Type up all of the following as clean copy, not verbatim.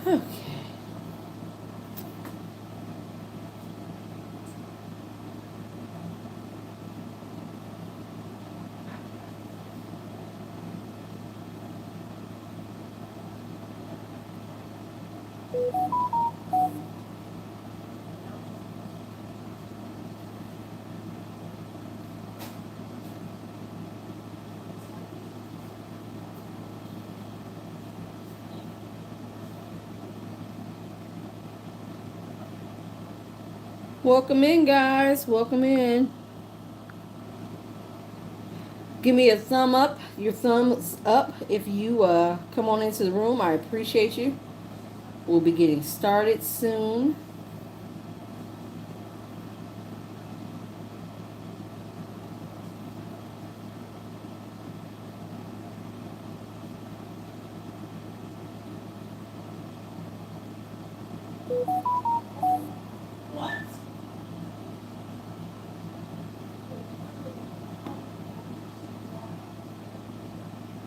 Okay. Welcome in, guys. Welcome in. Give me a thumb up, your thumbs up if you come on into the room. I appreciate you. We'll be getting started soon.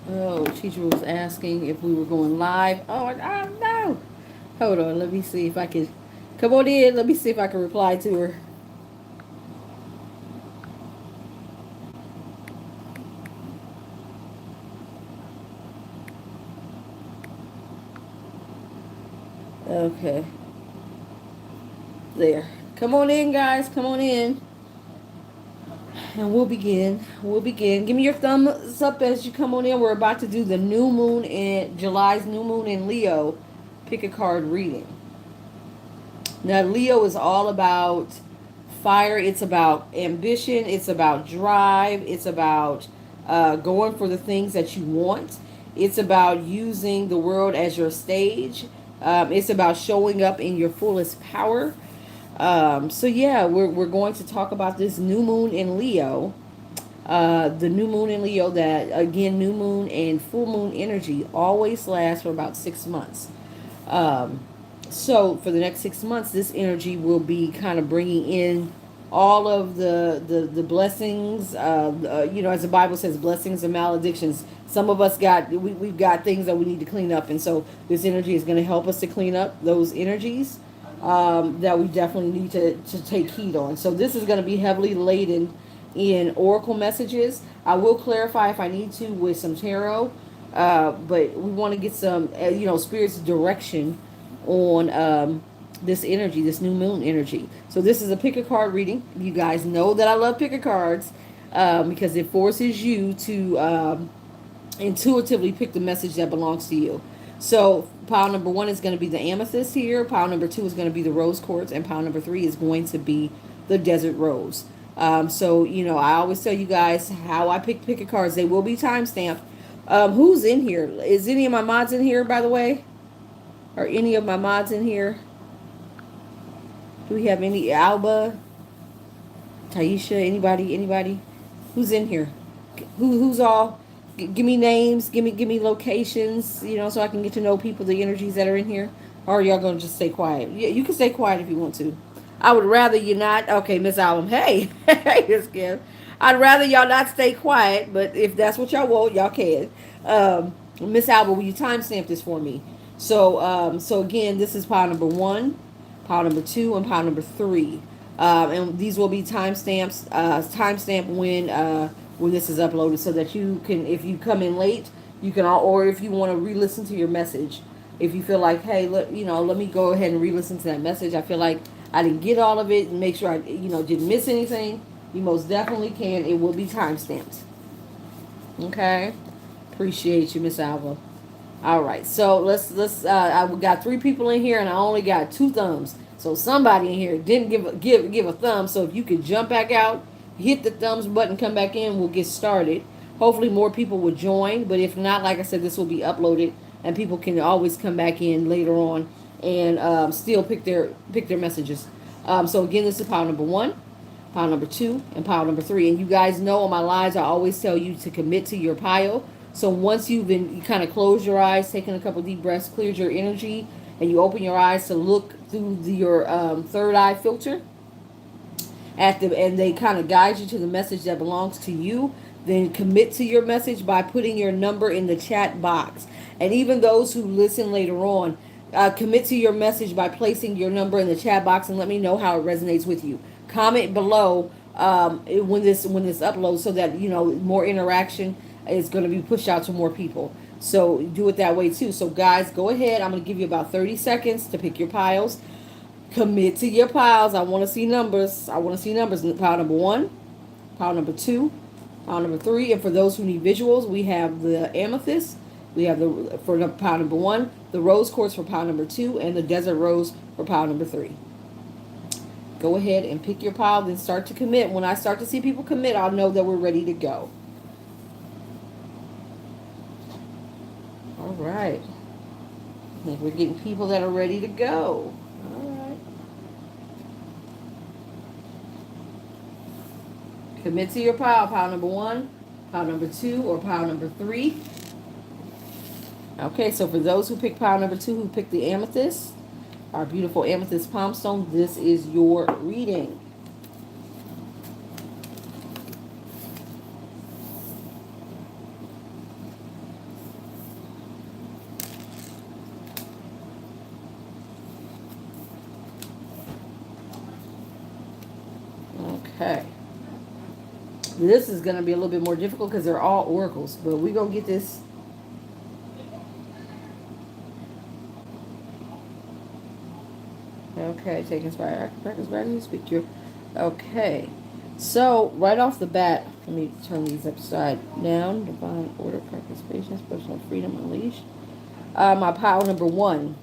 Oh, teacher was asking if we were going live. Oh, I no. Hold on. Let me see if I can. Come on in. Let me see if I can reply to her. Okay. There. Come on in, guys. Come on in. And we'll begin. We'll begin. Give me your thumbs up as you come on in. We're about to do the new moon in July's new moon in Leo. Pick a card reading. Now, Leo is all about fire. It's about ambition. It's about drive. It's about going for the things that you want. It's about using the world as your stage. It's about showing up in your fullest power. So yeah, we're going to talk about this new moon in Leo. The new moon in Leo, that again, new moon and full moon energy always lasts for about 6 months. Um, so for the next 6 months, this energy will be kind of bringing in all of the blessings. As the Bible says, blessings and maledictions. Some of us we've got things that we need to clean up, and so this energy is going to help us to clean up those energies that we definitely need to take heed on. So this is going to be heavily laden in oracle messages. I will clarify if I need to with some tarot, but we want to get some, spirit's direction on this energy, this new moon energy. So this is a pick a card reading. You guys know that I love pick a cards because it forces you to intuitively pick the message that belongs to you. So pile number 1 is going to be the amethyst here. Pile number 2 is going to be the rose quartz, and pile number 3 is going to be the desert rose. I always tell you guys how I pick a cards. They will be time stamped. Who's in here? Is any of my mods in here, by the way? Are any of my mods in here? Do we have any? Alba, Taisha, anybody? Who's in here? Who's all? Give me names. Give me locations. So I can get to know people, the energies that are in here. Or are y'all gonna just stay quiet? Yeah, you can stay quiet if you want to. I would rather you not. Okay, Miss Alum. Hey, hey, Miss Kim. I'd rather y'all not stay quiet, but if that's what y'all want, y'all can. Miss Alba, will you timestamp this for me? So again, this is pile number 1, pile number 2, and pile number 3. And these will be timestamps. Timestamp when this is uploaded, so that you can, if you come in late, you can, or if you want to re-listen to your message. If you feel like, hey, let me go ahead and re-listen to that message. I feel like I didn't get all of it, and make sure I, didn't miss anything. You most definitely can. It will be timestamped. Okay. Appreciate you, Miss Alva. All right, so let's. I got 3 people in here, and I only got 2 thumbs. So somebody in here didn't give a thumb. So if you could jump back out, hit the thumbs button, come back in, we'll get started. Hopefully more people will join, but if not, like I said, this will be uploaded, and people can always come back in later on and still pick their messages. So again, this is pile number 1, pile number 2, and pile number 3. And you guys know on my lives, I always tell you to commit to your pile. So once you kind of close your eyes, taking a couple deep breaths, clears your energy, and you open your eyes to look through your third eye filter, and they kind of guide you to the message that belongs to you, then commit to your message by putting your number in the chat box. And even those who listen later on, Commit to your message by placing your number in the chat box and let me know how it resonates with you. Comment below when this uploads so that you know more interaction is going to be pushed out to more people. So do it that way too. So guys, go ahead. I'm going to give you about 30 seconds to pick your piles. Commit to your piles. I want to see numbers. I want to see numbers. Pile number 1, pile number 2, pile number 3, and for those who need visuals, we have the amethyst. We have the for pile number 1, the rose quartz for pile number 2, and the desert rose for pile number 3. Go ahead and pick your pile, then start to commit. When I start to see people commit, I'll know that we're ready to go. All right. I think we're getting people that are ready to go. All right. Commit to your pile. Pile number 1, pile number 2, or pile number 3. Okay, so for those who pick pile number 2, who picked the amethyst, our beautiful amethyst palm stone, this is your reading. Okay. This is going to be a little bit more difficult because they're all oracles, but we're going to get this. Okay, take inspire, practice, practice, speak your. Okay, so right off the bat, let me turn these upside down. Divine order, practice, patience, personal freedom, unleash. My pile number 1.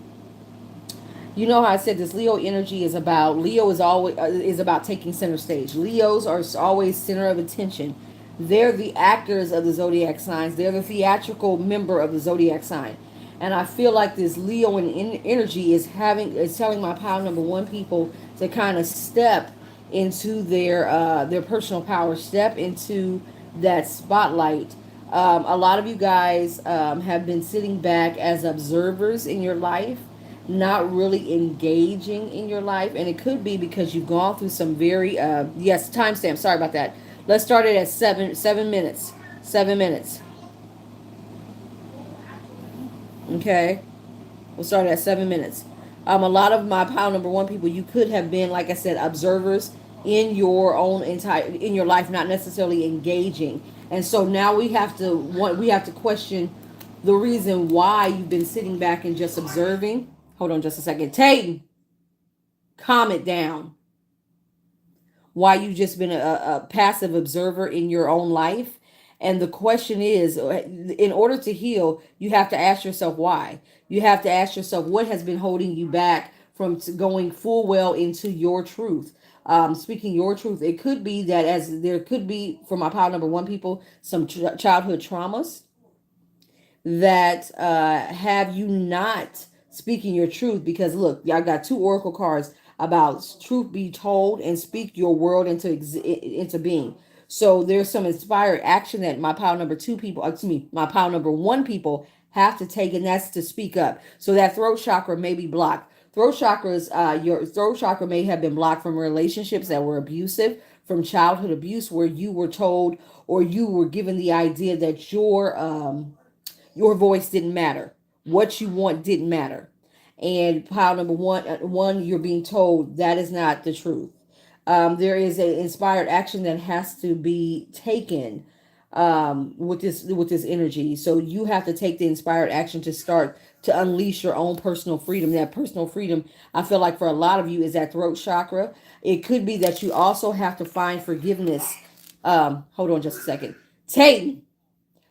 You know how I said this Leo energy is about. Leo is about taking center stage. Leos are always center of attention. They're the actors of the zodiac signs. They're the theatrical member of the zodiac sign. And I feel like this Leo energy is telling my pile number 1 people to kind of step into their personal power, step into that spotlight. A lot of you guys have been sitting back as observers in your life, not really engaging in your life, and it could be because you've gone through some very yes, timestamp, sorry about that. Let's start it at 7 minutes. 7 minutes. Okay, we'll start at 7 minutes. A lot of my pile number 1 people, you could have been, like I said, observers in your own in your life, not necessarily engaging. And so now we have to question the reason why you've been sitting back and just observing. Hold on just a second. Tayton, calm it down. Why you've just been a passive observer in your own life. And the question is, in order to heal, you have to ask yourself why. You have to ask yourself what has been holding you back from going full well into your truth. Speaking your truth. It could be that, as there could be, for my pile number 1 people, some childhood traumas that have you not speaking your truth. Because look, I got 2 oracle cards about truth be told and speak your world into being. So there's some inspired action that my pile number 2 people, excuse me, my pile number 1 people have to take, and that's to speak up. So that throat chakra may be blocked. Throat chakras, your throat chakra may have been blocked from relationships that were abusive, from childhood abuse, where you were told or you were given the idea that your voice didn't matter. What you want didn't matter. And pile number 1, you're being told that is not the truth. There is an inspired action that has to be taken with this energy. So you have to take the inspired action to start to unleash your own personal freedom. That personal freedom, I feel like for a lot of you, is that throat chakra. It could be that you also have to find forgiveness. Hold on just a second. Tayton,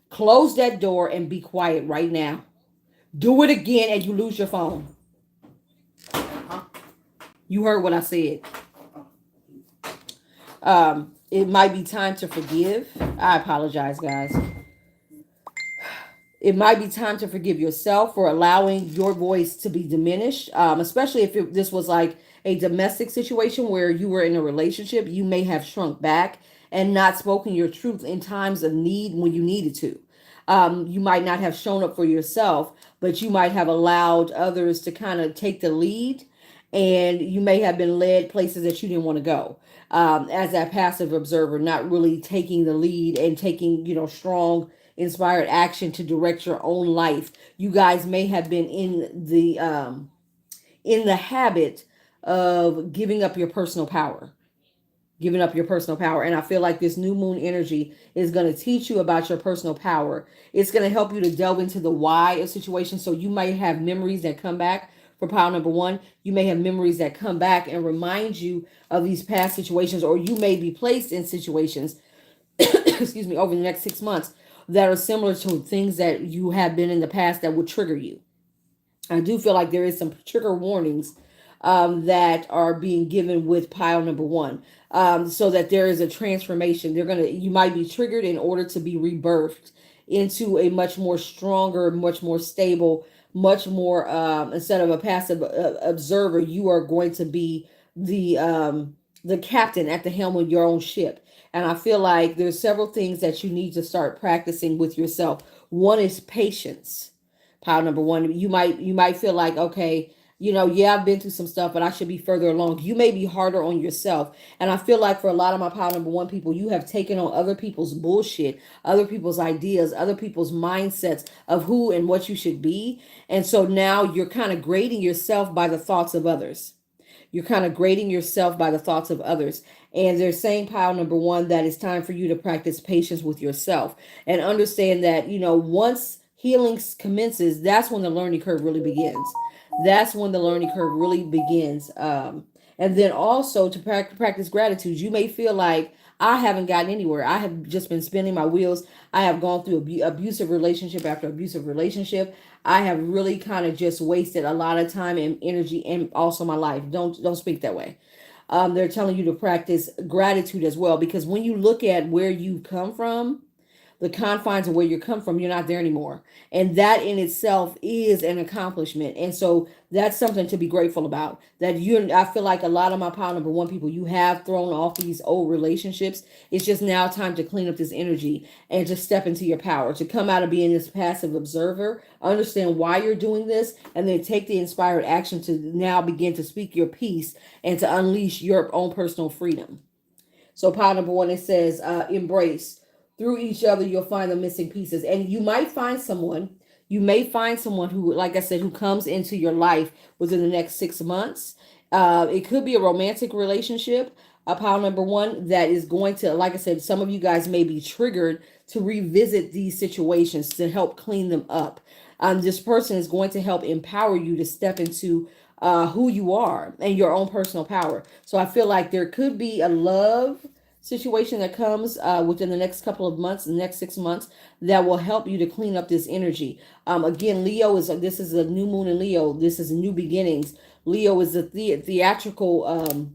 close that door and be quiet right now. Do it again and you lose your phone. You heard what I said. It might be time to forgive. I apologize, guys. It might be time to forgive yourself for allowing your voice to be diminished, especially if this was like a domestic situation where you were in a relationship. You may have shrunk back and not spoken your truth in times of need when you needed to. You might not have shown up for yourself, but you might have allowed others to kind of take the lead, and you may have been led places that you didn't want to go. As that passive observer, not really taking the lead and taking, strong inspired action to direct your own life. You guys may have been in the habit of giving up your personal power, giving up your personal power. And I feel like this new moon energy is going to teach you about your personal power. It's going to help you to delve into the why of situations. So you might have memories that come back for pile number one. You may have memories that come back and remind you of these past situations, or you may be placed in situations, excuse me, over the next 6 months that are similar to things that you have been in the past that would trigger you. I do feel like there is some trigger warnings that are being given with pile number one, so that there is a transformation. You might be triggered in order to be rebirthed into a much more stronger, much more stable, much more, instead of a passive observer, you are going to be the captain at the helm of your own ship. And I feel like there's several things that you need to start practicing with yourself. One is patience. Pile number one, you might feel like, okay, yeah, I've been through some stuff, but I should be further along. You may be harder on yourself. And I feel like for a lot of my pile number one people, you have taken on other people's bullshit, other people's ideas, other people's mindsets of who and what you should be. And so now you're kind of grading yourself by the thoughts of others. You're kind of grading yourself by the thoughts of others. And they're saying, pile number one, that it's time for you to practice patience with yourself and understand that, once healing commences, that's when the learning curve really begins. That's when the learning curve really begins. And then also to practice gratitude. You may feel like, I haven't gotten anywhere. I have just been spinning my wheels. I have gone through abusive relationship after abusive relationship. I have really kind of just wasted a lot of time and energy and also my life. Don't speak that way. They're telling you to practice gratitude as well, because when you look at where you've come from, the confines of where you come from, you're not there anymore. And that in itself is an accomplishment. And so that's something to be grateful about. I feel like a lot of my pile number one people, you have thrown off these old relationships. It's just now time to clean up this energy and to step into your power, to come out of being this passive observer, understand why you're doing this, and then take the inspired action to now begin to speak your piece and to unleash your own personal freedom. So pile number one, it says, embrace. Through each other, you'll find the missing pieces. And you may find someone who, like I said, who comes into your life within the next 6 months. It could be a romantic relationship, a pile number one, that is going to, like I said, some of you guys may be triggered to revisit these situations to help clean them up. This person is going to help empower you to step into who you are and your own personal power. So I feel like there could be a love situation that comes within the next couple of months, the next 6 months, that will help you to clean up this energy. Again, this is a new moon in Leo. This is new beginnings. Leo is a theatrical.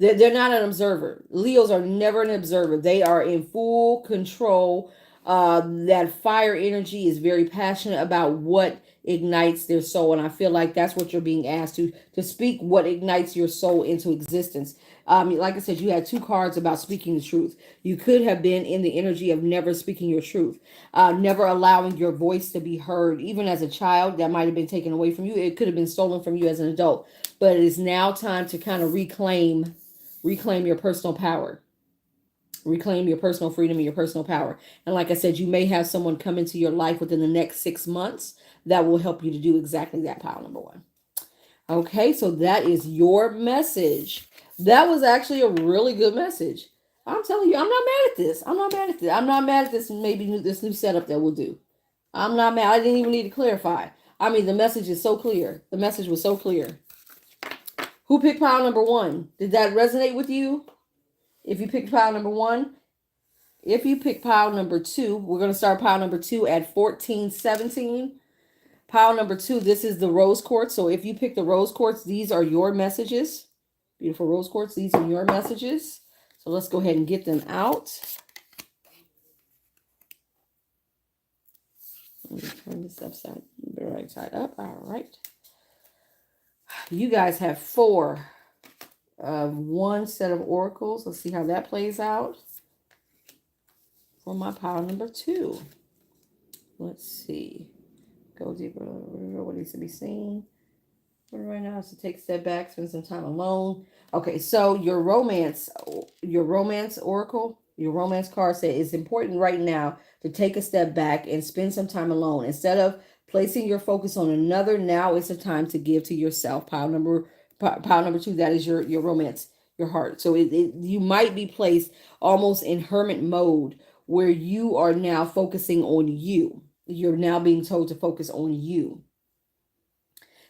They're not an observer. Leos are never an observer. They are in full control. That fire energy is very passionate about what ignites their soul, and I feel like that's what you're being asked to speak. What ignites your soul into existence? Like I said, you had two cards about speaking the truth. You could have been in the energy of never speaking your truth, never allowing your voice to be heard. Even as a child, that might have been taken away from you. It could have been stolen from you as an adult. But it is now time to kind of reclaim your personal power. Reclaim your personal freedom and your personal power. And like I said, you may have someone come into your life within the next 6 months that will help you to do exactly that, pile number one. Okay, so that is your message. That was actually a really good message. I'm telling you, I'm not mad at this. I'm not mad at this. I'm not mad at this. Maybe this new setup that we'll do. I'm not mad. I didn't even need to clarify. I mean, the message is so clear. The message was so clear. Who picked pile number one? Did that resonate with you? If you picked pile number one, if you pick pile number two, we're going to start pile number two at 1417. Pile number two, this is the rose quartz. So if you pick the rose quartz, these are your messages. Beautiful rose quartz, these are your messages. So let's go ahead and get them out. Let me turn this upside, right side up. All right. You guys have four of one set of oracles. Let's see how that plays out for my pile number two. Let's see. Go deeper. What needs to be seen? Right now is to take a step back, spend some time alone. Okay, so your romance oracle, Your romance card said it's important right now to take a step back and spend some time alone. Instead of placing your focus on another, now is the time to give to yourself. Pile number two, that is your romance, your heart. So you might be placed almost in hermit mode where you are now focusing on you. You're now being told to focus on you.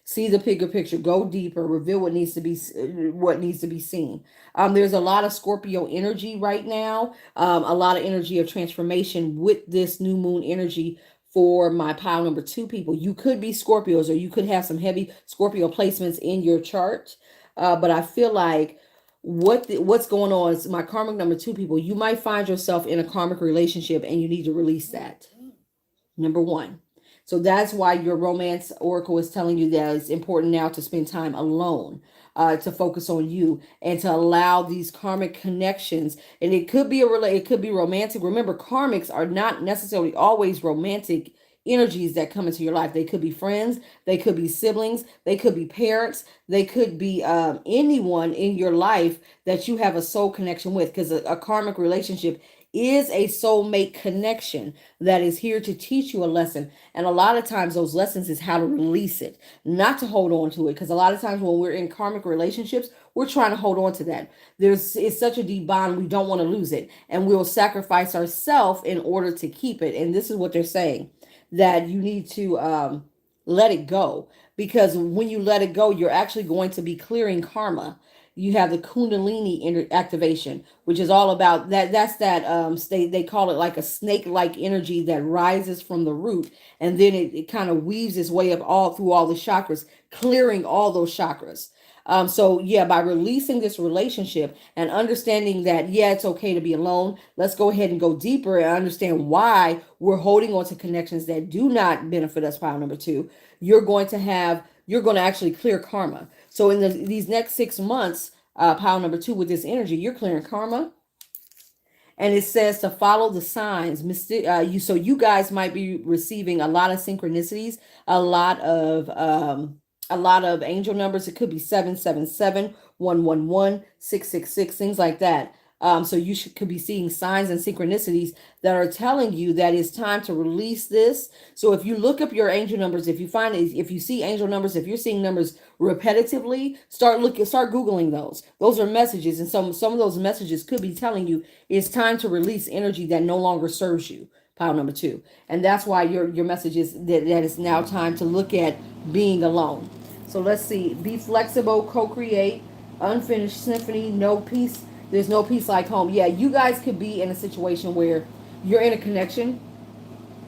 See the bigger picture, go deeper, reveal what needs to be seen. There's a lot of Scorpio energy right now, a lot of energy of transformation with this new moon energy. For my pile number two people, you could be Scorpios, or you could have some heavy Scorpio placements in your chart, but I feel like what's going on is my karmic number two people, you might find yourself in a karmic relationship and you need to release that. Number one. So that's why your romance oracle is telling you that it's important now to spend time alone, to focus on you and to allow these karmic connections. And it could be it could be romantic. Remember, karmics are not necessarily always romantic energies that come into your life. They could be friends, they could be siblings, they could be parents, they could be anyone in your life that you have a soul connection with, because a karmic relationship is a soulmate connection that is here to teach you a lesson. And a lot of times those lessons is how to release it, not to hold on to it. Because a lot of times when we're in karmic relationships, we're trying to hold on to that. It's such a deep bond, we don't want to lose it. And we'll sacrifice ourselves in order to keep it. And this is what they're saying, that you need to let it go. Because when you let it go, you're actually going to be clearing karma. You have the kundalini activation, which is all about that. That's that they call it like a snake like energy that rises from the root, and then it kind of weaves its way up all through all the chakras, clearing all those chakras. So yeah, by releasing this relationship and understanding that, yeah, it's okay to be alone, let's go ahead and go deeper and understand why we're holding on to connections that do not benefit us. Pile number two, you're going to actually clear karma. So in these next 6 months, pile number two, with this energy, you're clearing karma. And it says to follow the signs. So you guys might be receiving a lot of synchronicities, a lot of angel numbers. It could be 777, 111, 666, things like that. So could be seeing signs and synchronicities that are telling you that it's time to release this. So if you look up your angel numbers, if you see angel numbers, if you're seeing numbers repetitively, start Googling those. Those are messages. And some of those messages could be telling you it's time to release energy that no longer serves you. Pile number two. And that's why your message is that it's now time to look at being alone. So let's see. Be flexible, co-create, unfinished symphony, no peace. There's no peace like home. Yeah, you guys could be in a situation where you're in a connection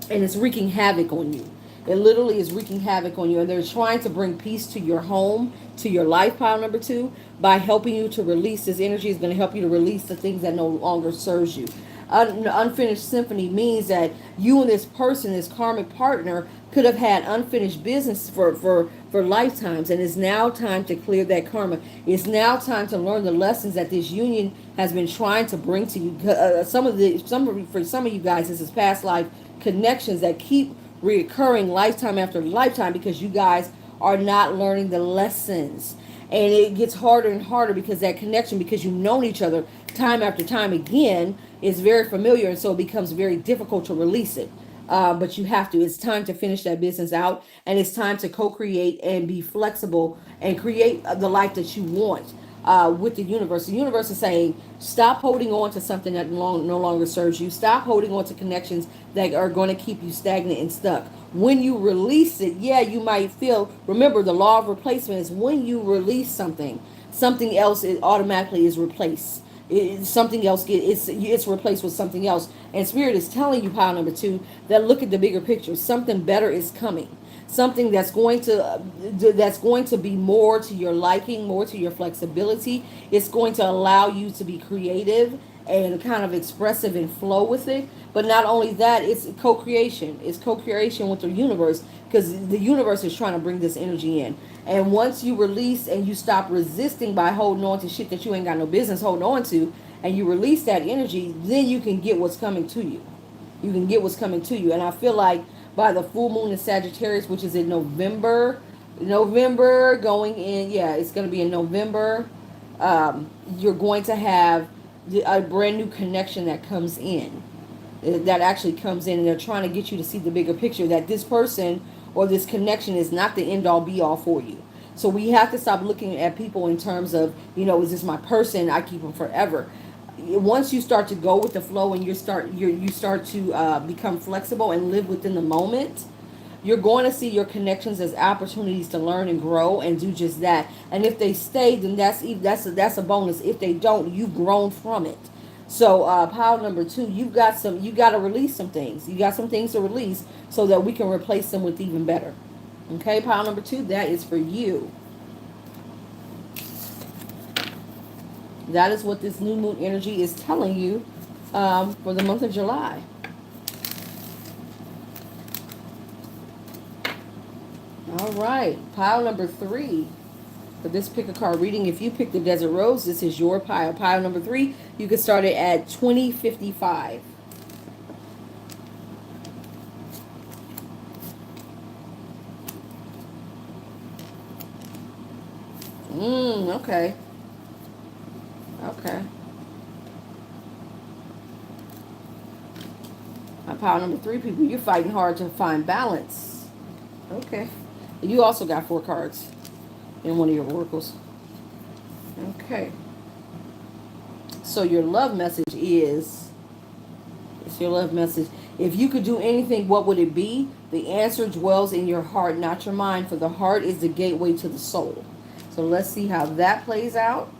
and it's wreaking havoc on you. It literally is wreaking havoc on you. And they're trying to bring peace to your home, to your life, pile number two, by helping you to release this energy. Is going to help you to release the things that no longer serves you. Unfinished symphony means that you and this person, this karmic partner, could have had unfinished business for lifetimes, and it's now time to clear that karma. It's now time to learn the lessons that this union has been trying to bring to you. For some of you guys, this is past life connections that keep reoccurring lifetime after lifetime because you guys are not learning the lessons. And it gets harder and harder because that connection, because you've known each other time after time again, is very familiar, and so it becomes very difficult to release it. But you have to. It's time to finish that business out, and it's time to co-create and be flexible and create the life that you want with the universe. The universe is saying, stop holding on to something that no longer serves you. Stop holding on to connections that are going to keep you stagnant and stuck. When you release it, yeah, you might feel, remember the law of replacement is when you release something else automatically is replaced. Something else it's replaced with something else. And spirit is telling you, pile number two, that look at the bigger picture. Something better is coming. Something that's going to be more to your liking, more to your flexibility. It's going to allow you to be creative and kind of expressive and flow with it. But not only that, it's co-creation. It's co-creation with the universe, because the universe is trying to bring this energy in. And once you release and you stop resisting by holding on to shit that you ain't got no business holding on to, and you release that energy, then you can get what's coming to you. You can get what's coming to you. And I feel like by the full moon in Sagittarius, which is in November going in, yeah, it's going to be in November. You're going to have a brand new connection that comes in, that actually comes in, and they're trying to get you to see the bigger picture, that this person or this connection is not the end all be all for you. So we have to stop looking at people in terms of, is this my person? I keep them forever. Once you start to go with the flow and you start to become flexible and live within the moment, you're going to see your connections as opportunities to learn and grow and do just that. And if they stay, then that's a bonus. If they don't, you've grown from it. So pile number 2, you got to release some things. You got some things to release so that we can replace them with even better. Okay, pile number 2, that is for you. That is what this new moon energy is telling you for the month of July. All right, pile number 3 for this pick a card reading. If you pick the Desert Rose, this is your pile. Pile number 3, you can start it at 2055. Okay. Okay. Pile number 3, people, you're fighting hard to find balance. Okay. You also got 4 cards in one of your oracles. Okay. So your love message is, it's your love message. If you could do anything, what would it be? The answer dwells in your heart, not your mind, for the heart is the gateway to the soul. So let's see how that plays out.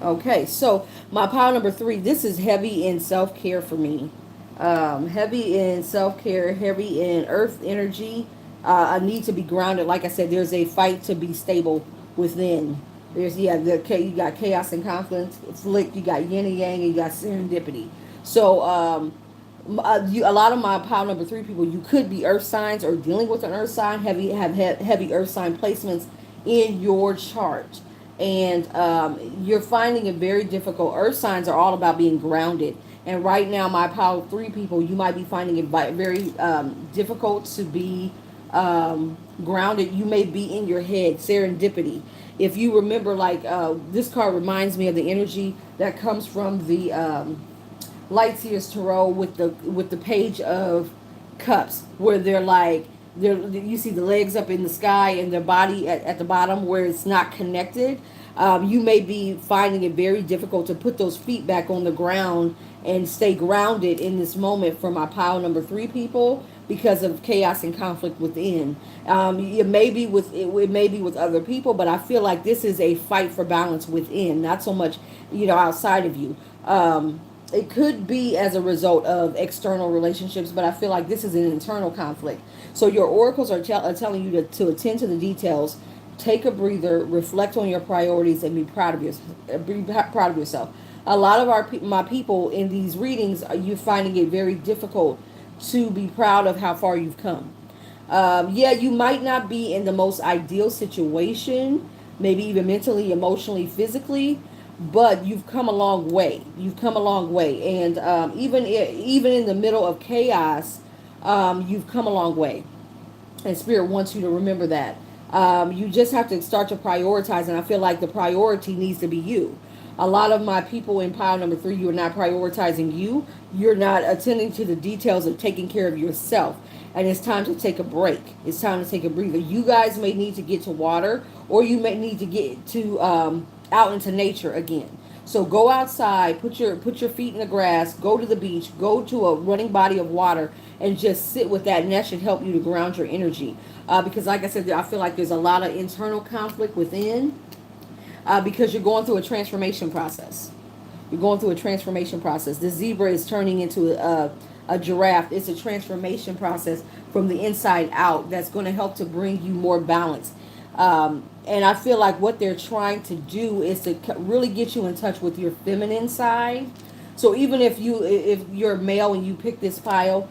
Okay, so my pile number 3, this is heavy in self-care for me. Heavy in self-care, heavy in earth energy. I need to be grounded. Like I said, there's a fight to be stable within. There's, you got chaos and conflict, you got yin and yang, and you got serendipity. So a lot of my pile number 3 people, you could be earth signs or dealing with an earth sign, heavy earth sign placements in your chart. And you're finding it very difficult. Earth signs are all about being grounded. And right now, my pile 3 people, you might be finding it very difficult to be grounded. You may be in your head, serendipity. If you remember, like, this card reminds me of the energy that comes from the Light Seers Tarot with the Page of Cups, where they're like, you see the legs up in the sky and their body at the bottom where it's not connected. You may be finding it very difficult to put those feet back on the ground and stay grounded in this moment for my pile number 3 people because of chaos and conflict within. It may be with other people, but I feel like this is a fight for balance within, not so much outside of you. It could be as a result of external relationships, but I feel like this is an internal conflict. So your oracles are telling you to attend to the details, take a breather, reflect on your priorities, and be proud of yourself. A lot of my people in these readings, you're finding it very difficult to be proud of how far you've come. You might not be in the most ideal situation, maybe even mentally, emotionally, physically, but you've come a long way. You've come a long way. And even in the middle of chaos, you've come a long way. And Spirit wants you to remember that. You just have to start to prioritize. And I feel like the priority needs to be you. A lot of my people in pile number 3, you are not prioritizing you. You're not attending to the details of taking care of yourself. And it's time to take a break. It's time to take a breather. You guys may need to get to water, or you may need to get to out into nature again. So go outside, put your feet in the grass, go to the beach, go to a running body of water, and just sit with that. And that should help you to ground your energy. Because like I said, I feel like there's a lot of internal conflict within because you're going through a transformation process. You're going through a transformation process. The zebra is turning into a giraffe. It's a transformation process from the inside out that's going to help to bring you more balance. And I feel like what they're trying to do is to really get you in touch with your feminine side. So even if you're male and you pick this pile,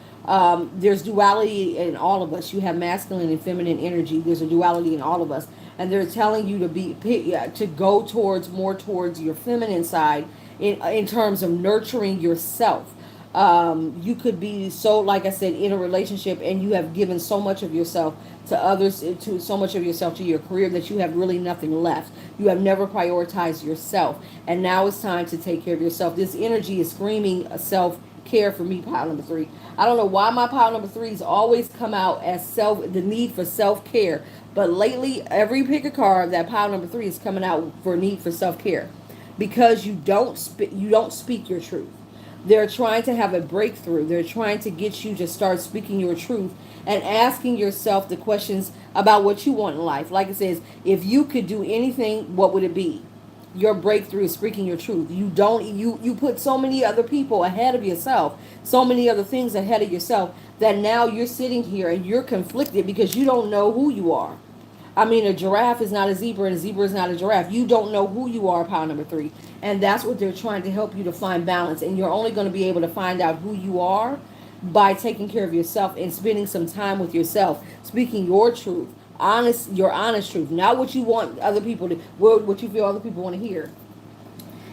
there's duality in all of us. You have masculine and feminine energy. There's a duality in all of us, and they're telling you to go more towards your feminine side in terms of nurturing yourself. You could be so, like I said, in a relationship, and you have given so much of yourself to others, to so much of yourself to your career, that you have really nothing left. You have never prioritized yourself, and now it's time to take care of yourself. This energy is screaming self care for me, pile number three. I don't know why my pile number threes always come out as the need for self care, but lately every pick a card, that pile number three is coming out for need for self care, because you don't speak your truth. They're trying to have a breakthrough. They're trying to get you to start speaking your truth and asking yourself the questions about what you want in life. Like it says, if you could do anything, what would it be? Your breakthrough is speaking your truth. You put so many other people ahead of yourself, so many other things ahead of yourself, that now you're sitting here and you're conflicted because you don't know who you are. I mean, a giraffe is not a zebra, and a zebra is not a giraffe. You don't know who you are, pile number three. And that's what they're trying to help you to find balance. And you're only going to be able to find out who you are by taking care of yourself and spending some time with yourself, speaking your truth, your honest truth, not what you want other people to, what you feel other people want to hear.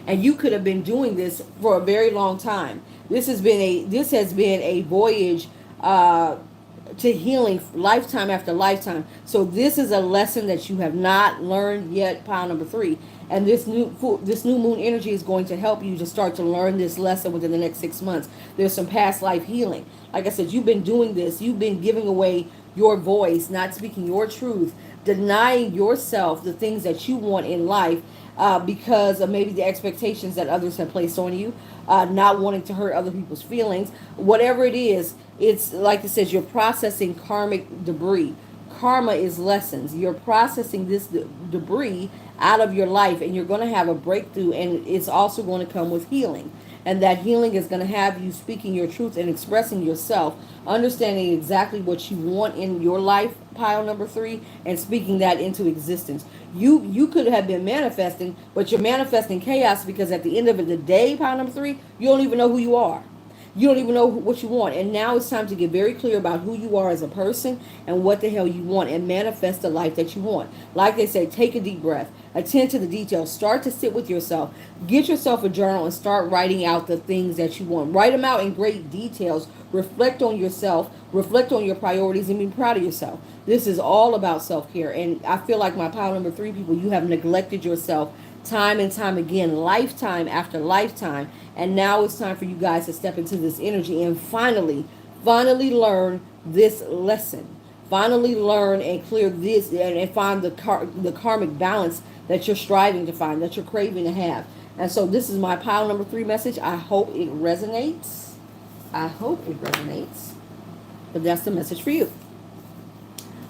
And you could have been doing this for a very long time. This has been a voyage to healing, lifetime after lifetime. So this is a lesson that you have not learned yet, pile number three. And this new moon energy is going to help you to start to learn this lesson within the next 6 months. There's some past life healing. Like I said, you've been doing this. You've been giving away your voice, not speaking your truth, denying yourself the things that you want in life, because of maybe the expectations that others have placed on you, not wanting to hurt other people's feelings. Whatever it is, it's like it says, you're processing karmic debris. Karma is lessons. You're processing this debris out of your life, and you're going to have a breakthrough, and it's also going to come with healing. And that healing is going to have you speaking your truth and expressing yourself, understanding exactly what you want in your life, pile number three, and speaking that into existence. You could have been manifesting, but you're manifesting chaos, because at the end of the day, pile number three, you don't even know who you are. You don't even know what you want. And now it's time to get very clear about who you are as a person and what the hell you want, and manifest the life that you want. Like they say, take a deep breath. Attend to the details. Start to sit with yourself. Get yourself a journal and start writing out the things that you want. Write them out in great details. Reflect on yourself. Reflect on your priorities, and be proud of yourself. This is all about self-care. And I feel like my pile number three people, you have neglected yourself time and time again, lifetime after lifetime. And now it's time for you guys to step into this energy and finally learn this lesson. Finally learn and clear this, and find the karmic balance that you're striving to find, that you're craving to have. And so this is my pile number three message. I hope it resonates. But that's the message for you.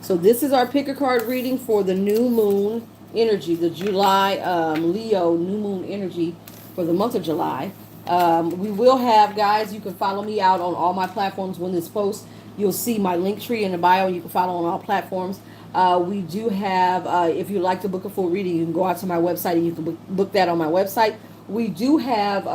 So this is our pick a card reading for the new moon energy, the July Leo new moon energy for the month of July. We will have, guys, you can follow me out on all my platforms. When this posts, you'll see my link tree in the bio. You can follow on all platforms. We do have, if you'd like to book a full reading, you can go out to my website and you can book that on my website. We do have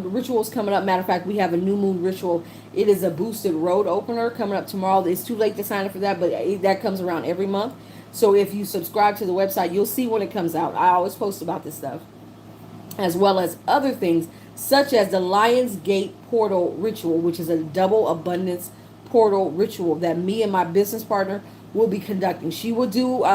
rituals coming up. Matter of fact, we have a new moon ritual. It is a boosted road opener coming up tomorrow. It's too late to sign up for that, but that comes around every month. So if you subscribe to the website, you'll see when it comes out. I always post about this stuff, as well as other things such as the Lion's Gate portal ritual, which is a double abundance portal ritual that me and my business partner will be conducting. She will do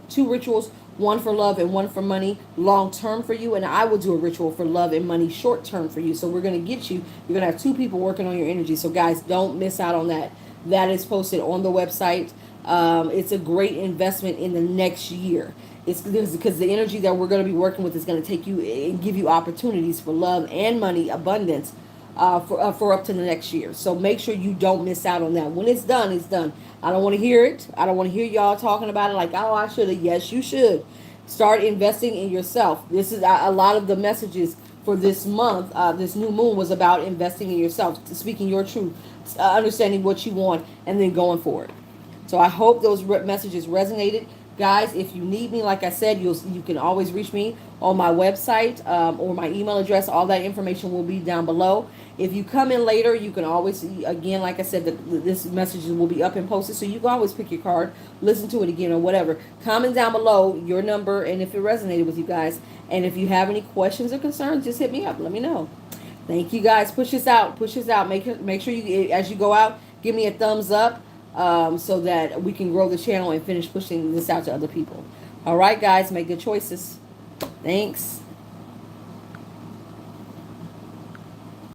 2 rituals, one for love and one for money, long term for you, and I will do a ritual for love and money, short term for you. So we're going to get you. You're going to have 2 people working on your energy. So guys, don't miss out on that. That is posted on the website. It's a great investment in the next year. It's because the energy that we're going to be working with is going to take you and give you opportunities for love and money, abundance, for up to the next year. So make sure you don't miss out on that. When it's done, it's done. I don't want to hear it. I don't want to hear y'all talking about it like, oh, I should have. Yes, you should. Start investing in yourself. This is a lot of the messages for this month. This new moon was about investing in yourself, speaking your truth, understanding what you want, and then going for it. So I hope those messages resonated. Guys, if you need me, like I said, you can always reach me on my website or my email address. All that information will be down below. If you come in later, you can always, again, like I said, this message will be up and posted. So you can always pick your card, listen to it again or whatever. Comment down below your number and if it resonated with you guys. And if you have any questions or concerns, just hit me up. Let me know. Thank you guys. Push this out. Push this out. Make sure you, as you go out, give me a thumbs up, so that we can grow the channel and finish pushing this out to other people. All right, guys. Make good choices. Thanks.